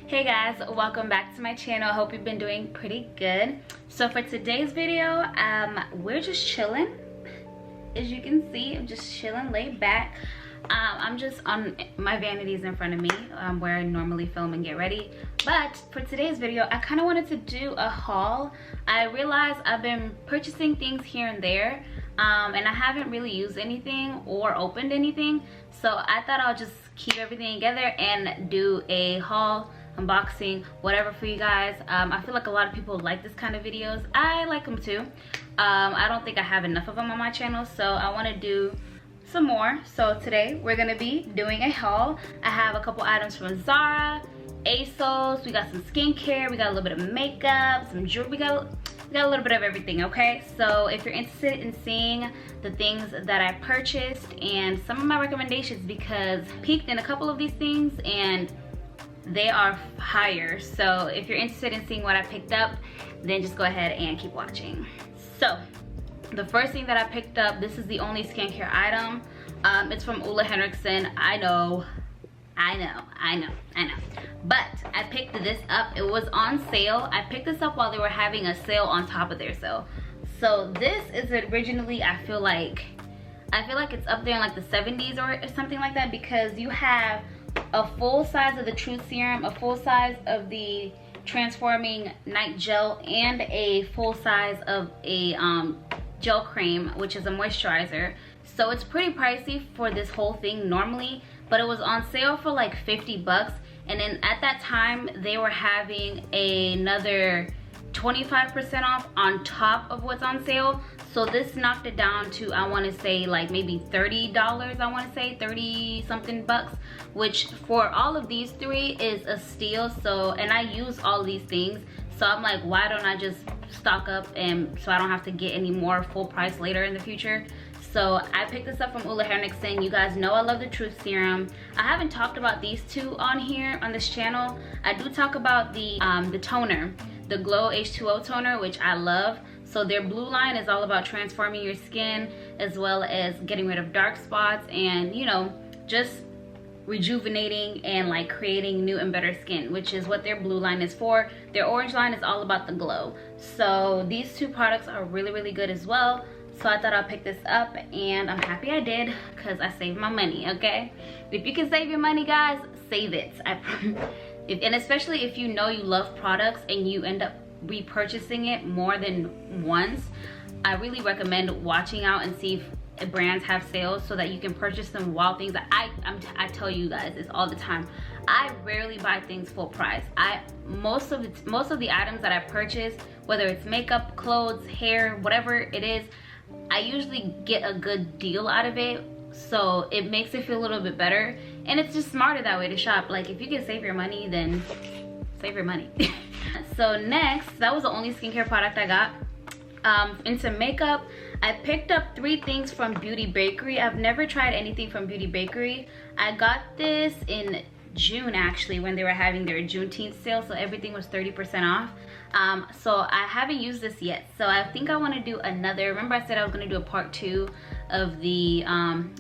Hey guys, welcome back to my channel. I hope you've been doing pretty good. So for today's video, we're just chilling. As you can see, I'm just chilling, laid back. I'm just on my vanities in front of me, where I normally film and get ready. But for today's video, I kind of wanted to do a haul. I realized I've been purchasing things here and there, and I haven't really used anything or opened anything. So I thought I'll just keep everything together and do a haul, unboxing, whatever for you guys. I feel like a lot of people like this kind of videos. I like them too. I don't think I have enough of them on my channel, so I want to do some more. So today we're gonna be doing a haul. I have a couple items from ZARA, ASOS, we got some skincare, we got a little bit of makeup, some jewelry, we got a little bit of everything, okay? So if you're interested in seeing the things that I purchased and some of my recommendations, because I peeked in a couple of these things and they are higher. So if you're interested in seeing what I picked up, then just go ahead and keep watching. So the first thing that I picked up, this is the only skincare item. It's from Ole Henriksen. I know. But I picked this up. It was on sale. I picked this up while they were having a sale on top of their sale. So this is originally, I feel like it's up there in like the 70s or something like that, because you have a full size of the Truth Serum, a full size of the Transforming Night Gel, and a full size of a gel cream, which is a moisturizer. So it's pretty pricey for this whole thing normally, but it was on sale for like 50 bucks. And then at that time they were having another 25% off on top of what's on sale. So this knocked it down to, I want to say like maybe $30. I want to say 30 something bucks, which for all of these three is a steal. So, and I use all these things, so I'm like, why don't I just stock up, and so I don't have to get any more full price later in the future. So I picked this up from Ole Henriksen. You guys know I love the Truth Serum. I haven't talked about these two on here on this channel. I do talk about the toner, the Glow H2O toner, which I love. So their blue line is all about transforming your skin, as well as getting rid of dark spots and, you know, just rejuvenating and like creating new and better skin, which is what their blue line is for. Their orange line is all about the glow. So these two products are really, really good as well. So I thought I'll pick this up, and I'm happy I did, because I saved my money, okay? If you can save your money, guys, save it. And especially if you know you love products and you end up repurchasing it more than once, I really recommend watching out and see if brands have sales so that you can purchase them while things. I tell you guys this all the time. I rarely buy things full price. Most of the items that I purchase, whether it's makeup, clothes, hair, whatever it is, I usually get a good deal out of it, so it makes it feel a little bit better, and it's just smarter that way to shop. Like, if you can save your money, then save your money. So next, that was the only skincare product I got. Into makeup, I picked up 3 things from Beauty Bakery. I've never tried anything from Beauty Bakery. I got this in June, actually, when they were having their Juneteenth sale, so everything was 30% off. So I haven't used this yet, so I think I want to do another. Remember I said I was going to do a part 2 of the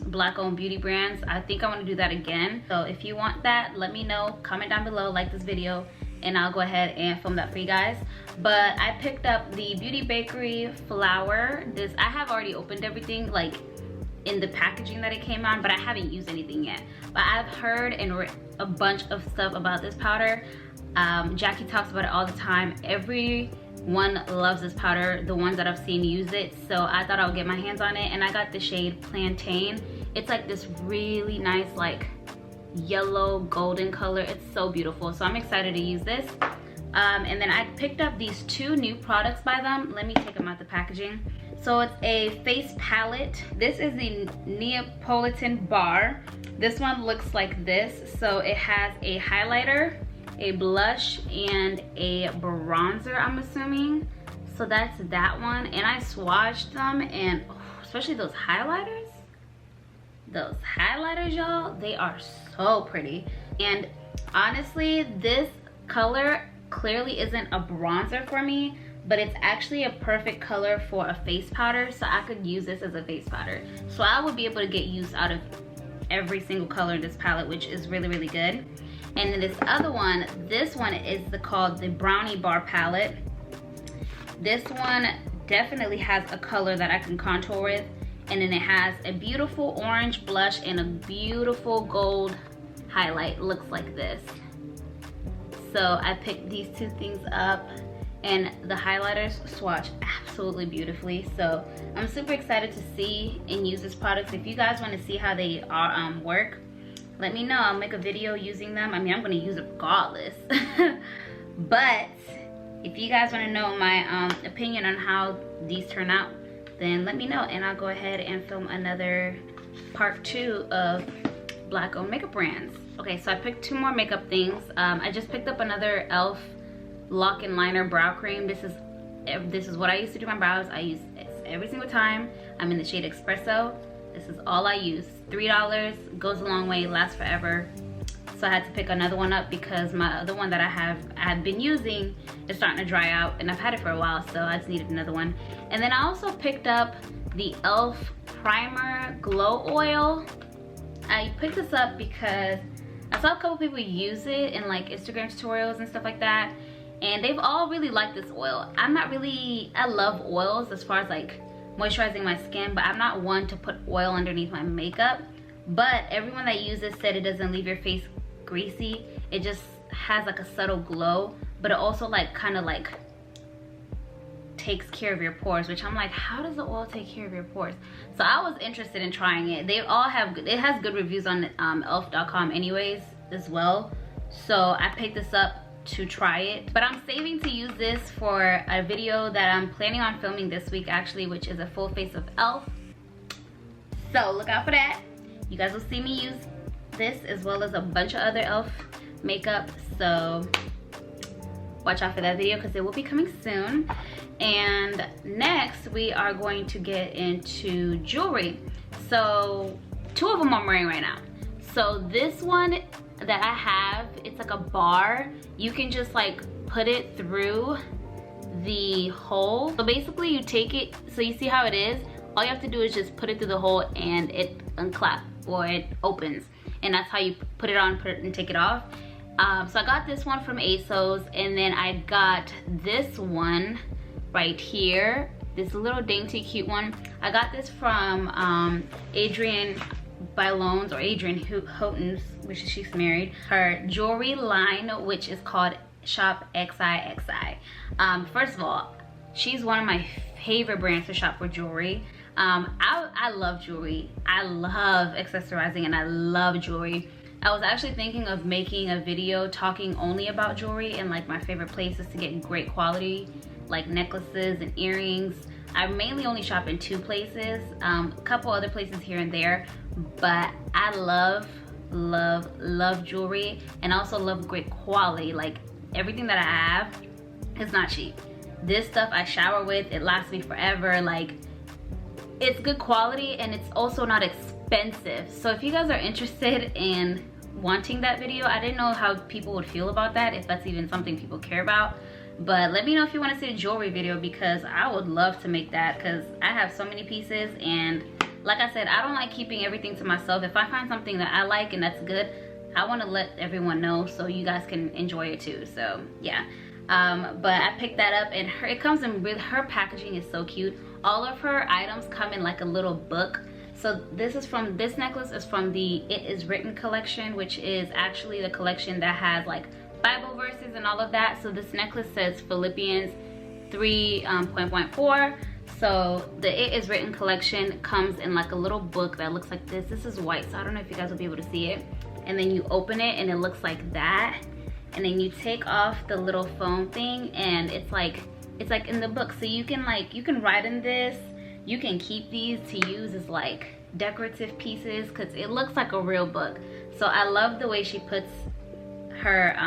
black owned beauty brands? I think I want to do that again. So if you want that, let me know, comment down below, like this video, and I'll go ahead and film that for you guys. But I picked up the Beauty Bakery flour. This, I have already opened everything, like in the packaging that it came on, but I haven't used anything yet. But I've heard and read a bunch of stuff about this powder. Jackie talks about it all the time. Everyone loves this powder, the ones that I've seen use it. So I thought I would get my hands on it, and I got the shade Plantain. It's like this really nice, like yellow golden color. It's so beautiful, so I'm excited to use this. And then I picked up these 2 new products by them. Let me take them out the packaging. So it's a face palette. This is the Neapolitan Bar. This one looks like this. So it has a highlighter, a blush, and a bronzer, I'm assuming. So that's that one. And I swatched them, and especially those highlighters, y'all, they are so pretty. And honestly, this color clearly isn't a bronzer for me, but it's actually a perfect color for a face powder, so I could use this as a face powder. So I would be able to get use out of every single color in this palette, which is really, really good. And then this other one, this one is called the Brownie Bar palette. This one definitely has a color that I can contour with, and then it has a beautiful orange blush and a beautiful gold highlight. Looks like this. So I picked these two things up, and the highlighters swatch absolutely beautifully. So I'm super excited to see and use this product. If you guys want to see how they are work, let me know. I'll make a video using them. I mean, I'm going to use it regardless. But if you guys want to know my opinion on how these turn out, then let me know, and I'll go ahead and film another part 2 of Black owned makeup brands. Okay, so I picked 2 more makeup things. I just picked up another e.l.f. Lock and Liner brow cream. This is what I used to do my brows. I use it every single time. I'm in the shade Espresso. This is all I use. $3, goes a long way, lasts forever. So I had to pick another one up because my other one that I have been using is starting to dry out, and I've had it for a while, so I just needed another one. And then I also picked up the e.l.f. Primer Glow Oil. I picked this up because I saw a couple people use it in like Instagram tutorials and stuff like that, and they've all really liked this oil. I love oils as far as like moisturizing my skin, but I'm not one to put oil underneath my makeup. But everyone that uses said it doesn't leave your face greasy. It just has like a subtle glow, but it also like kind of like takes care of your pores, which I'm like, how does the oil take care of your pores? So I was interested in trying it. They all have, it has good reviews on elf.com anyways as well. So I picked this up to try it, but I'm saving to use this for a video that I'm planning on filming this week actually, which is a full face of elf. So look out for that. You guys will see me use this as well as a bunch of other elf makeup, so watch out for that video because it will be coming soon. And next we are going to get into jewelry. So 2 of them I'm wearing right now. So this one that I have, it's like a bar. You can just like put it through the hole. So basically you take it, so you see how it is, all you have to do is just put it through the hole and it unclaps or it opens, and that's how you put it on, and take it off. So I got this one from ASOS, and then I got this one right here, this little dainty cute one. I got this from Adrienne Bailon's, or Adrienne Houghton's, which she's married, her jewelry line, which is called Shop XIXI. First of all, she's one of my favorite brands to shop for jewelry. I love jewelry. I love accessorizing, and I love jewelry. I was actually thinking of making a video talking only about jewelry and like my favorite places to get great quality like necklaces and earrings. I mainly only shop in 2 places, a couple other places here and there, but I love jewelry, and also love great quality. Like everything that I have is not cheap. This stuff I shower with, it lasts me forever. Like it's good quality, and it's also not expensive. So if you guys are interested in wanting that video, I didn't know how people would feel about that, if that's even something people care about. But let me know if you want to see a jewelry video, because I would love to make that, because I have so many pieces, and like I said, I don't like keeping everything to myself. If I find something that I like and that's good, I want to let everyone know so you guys can enjoy it too. So yeah, but I picked that up, and it comes in with, her packaging is so cute. All of her items come in like a little book. So this necklace is from the It Is Written collection, which is actually the collection that has like Bible verses and all of that. So this necklace says Philippians 3.4. So the It Is Written collection comes in like a little book that looks like this. This is white, so I don't know if you guys will be able to see it. And then you open it and it looks like that. And then you take off the little foam thing, and it's like in the book. So you can write in this. You can keep these to use as like decorative pieces, because it looks like a real book. So I love the way she puts her,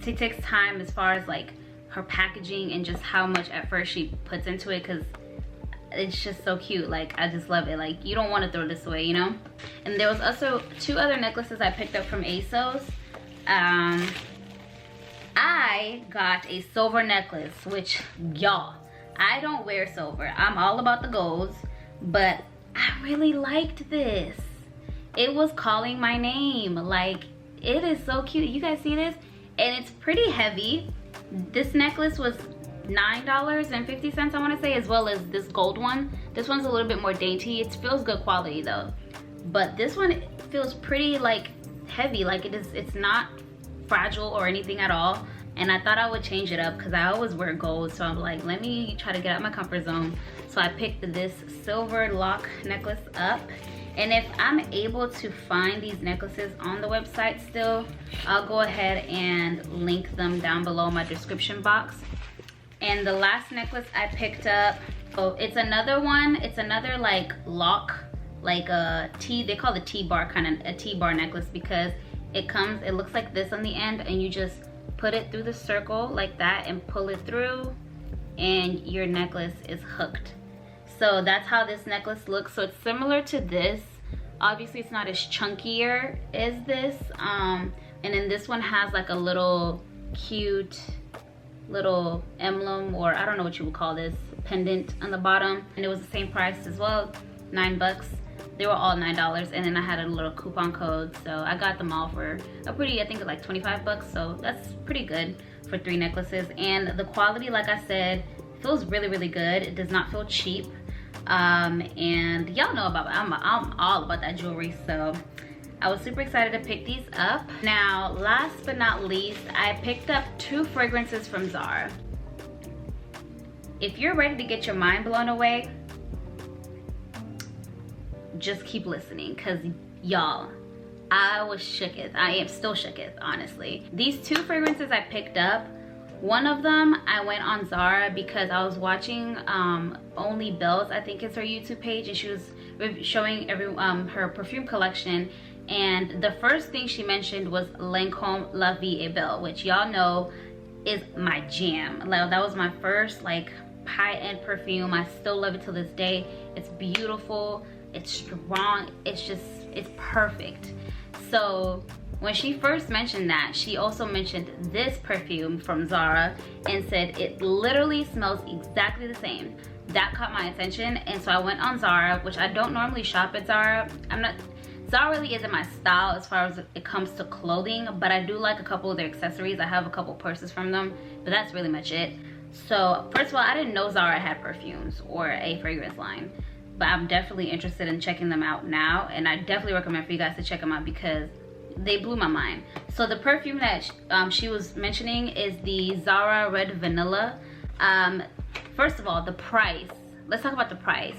she takes time as far as like her packaging and just how much effort she puts into it, because it's just so cute. Like I just love it. Like you don't want to throw this away, you know. And there was also 2 other necklaces I picked up from ASOS. I got a silver necklace, which y'all, I don't wear silver. I'm all about the golds, but I really liked this. It was calling my name. Like It is so cute. You guys see this? And it's pretty heavy. This necklace was $9.50, I want to say, as well as this gold one. This one's a little bit more dainty. It feels good quality though, but this one feels pretty like heavy. Like it's not fragile or anything at all. And I thought I would change it up because I always wear gold, so I'm like, let me try to get out of my comfort zone. So I picked this silver lock necklace up. And if I'm able to find these necklaces on the website still, I'll go ahead and link them down below in my description box. And the last necklace I picked up, oh, it's another one. It's another like lock, like a T, they call it T-bar, kind of a T-bar necklace, because it looks like this on the end, and you just put it through the circle like that and pull it through, and your necklace is hooked. So that's how this necklace looks. So it's similar to this. Obviously it's not as chunkier as this. And then this one has like a little cute little emblem, or I don't know what you would call this, pendant on the bottom. And it was the same price as well, $9. They were all $9, and then I had a little coupon code, so I got them all for a pretty, I think like 25 bucks. So that's pretty good for 3 necklaces. And the quality, like I said, feels really, really good. It does not feel cheap. And y'all know about, I'm all about that jewelry, so I was super excited to pick these up. Now, last but not least, I picked up 2 fragrances from ZARA. If you're ready to get your mind blown away, just keep listening, because y'all, I was shooketh. I am still shooketh, honestly. These 2 fragrances I picked up, one of them I went on ZARA because I was watching Only Bells, I think it's her YouTube page, and she was showing her perfume collection. And the first thing she mentioned was Lancome La Vie est Belle, which y'all know is my jam. Like, that was my first like high-end perfume. I still love it till this day. It's beautiful, it's strong, it's perfect. So when she first mentioned that, she also mentioned this perfume from ZARA and said it literally smells exactly the same. That caught my attention, and so I went on ZARA, which I don't normally shop at ZARA. ZARA really isn't my style as far as it comes to clothing, but I do like a couple of their accessories. I have a couple purses from them, but that's really much it. So first of all, I didn't know ZARA had perfumes or a fragrance line, but I'm definitely interested in checking them out now, and I definitely recommend for you guys to check them out because they blew my mind. So the perfume that she was mentioning is the ZARA Red Vanilla. First of all, the price. Let's talk about the price.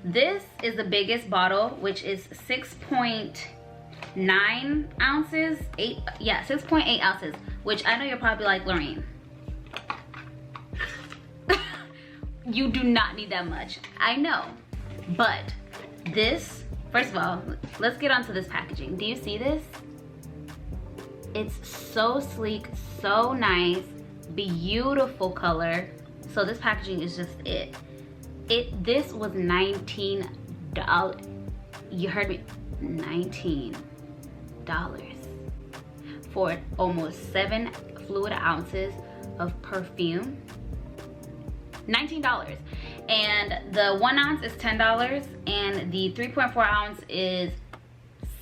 This is the biggest bottle, which is 6.9 ounces. 6.8 ounces, which I know you're probably like, Lawreen, you do not need that much. I know, but this, first of all, let's get onto this packaging. Do you see this? It's so sleek, so nice, beautiful color. So this packaging is just it. This was $19. You heard me, $19 for almost 7 fluid ounces of perfume. $19. And the 1 ounce is $10, and the 3.4 ounce is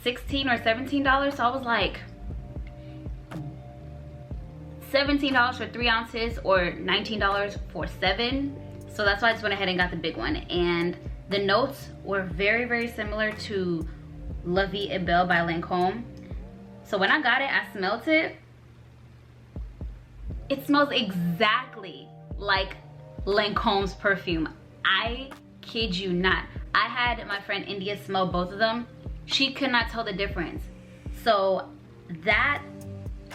$16 or $17. So I was like, $17 for 3 ounces or $19 for 7. So that's why I just went ahead and got the big one. And the notes were very, very similar to La Vie est Belle by Lancome. So when I got it, I smelled it. It smells exactly like Lancome's perfume. I kid you not. I had my friend India smell both of them. She could not tell the difference. So that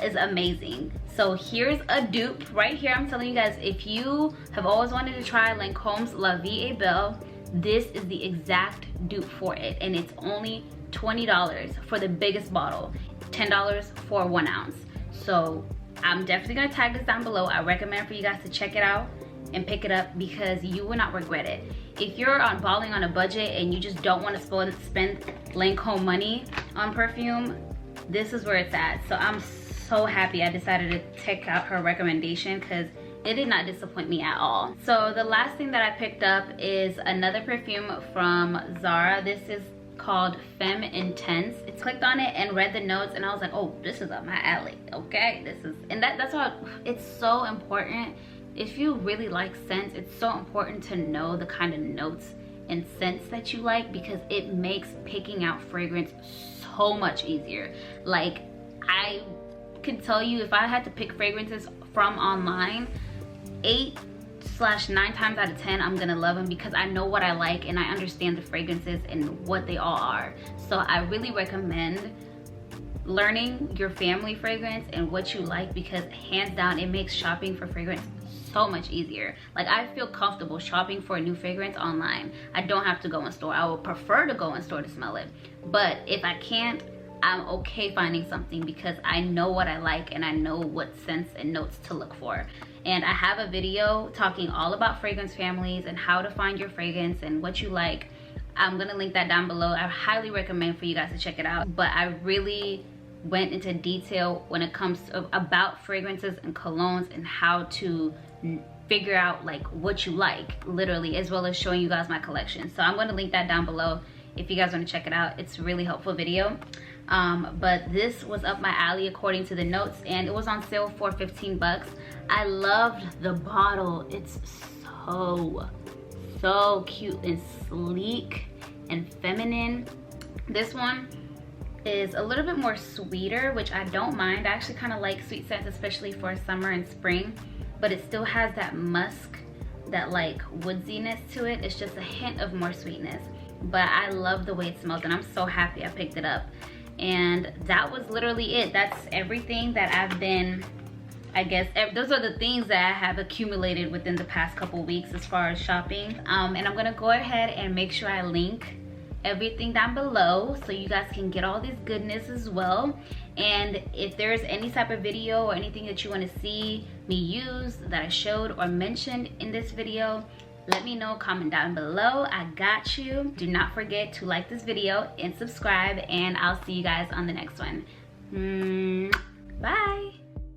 is amazing. So here's a dupe right here. I'm telling you guys, if you have always wanted to try Lancome's La Vie est Belle, this is the exact dupe for it, and it's only $20 for the biggest bottle, $10 for 1 ounce. So I'm definitely gonna tag this down below. I recommend for you guys to check it out and pick it up because you will not regret it. If you're balling on a budget and you just don't want to spend Lancome money on perfume, this is where it's at. So I'm so happy I decided to check out her recommendation because it did not disappoint me at all. So the last thing that I picked up is another perfume from ZARA. This is called Femme Intense. It's clicked on it and read the notes, and I was like, oh, this is up my alley. Okay, this is, and that's why it's so important. If you really like scents, it's so important to know the kind of notes and scents that you like, because it makes picking out fragrance so much easier. Like, I can tell you, if I had to pick fragrances from online, 8/9 times out of 10 I'm gonna love them, because I know what I like and I understand the fragrances and what they all are. So I really recommend learning your family fragrance and what you like, because hands down it makes shopping for fragrance so much easier. Like, I feel comfortable shopping for a new fragrance online. I don't have to go in store. I would prefer to go in store to smell it, but if I can't, I'm okay finding something, because I know what I like and I know what scents and notes to look for. And I have a video talking all about fragrance families and how to find your fragrance and what you like. I'm gonna link that down below. I highly recommend for you guys to check it out. But I really went into detail when it comes to about fragrances and colognes and how to figure out like what you like, literally, as well as showing you guys my collection. So I'm gonna link that down below if you guys want to check it out. It's a really helpful video. But this was up my alley according to the notes, and it was on sale for 15 bucks. I loved the bottle. It's so cute and sleek and feminine. This one is a little bit more sweeter, which I don't mind. I actually kind of like sweet scents, especially for summer and spring, but it still has that musk, that like woodsiness to it. It's just a hint of more sweetness, but I love the way it smells, and I'm so happy I picked it up. And that was literally it. That's everything that I've been, I guess, those are the things that I have accumulated within the past couple weeks as far as shopping. And I'm gonna go ahead and make sure I link everything down below so you guys can get all this goodness as well. And if there's any type of video or anything that you want to see me use that I showed or mentioned in this video, let me know, comment down below. I got you. Do not forget to like this video and subscribe, and I'll see you guys on the next one. Bye.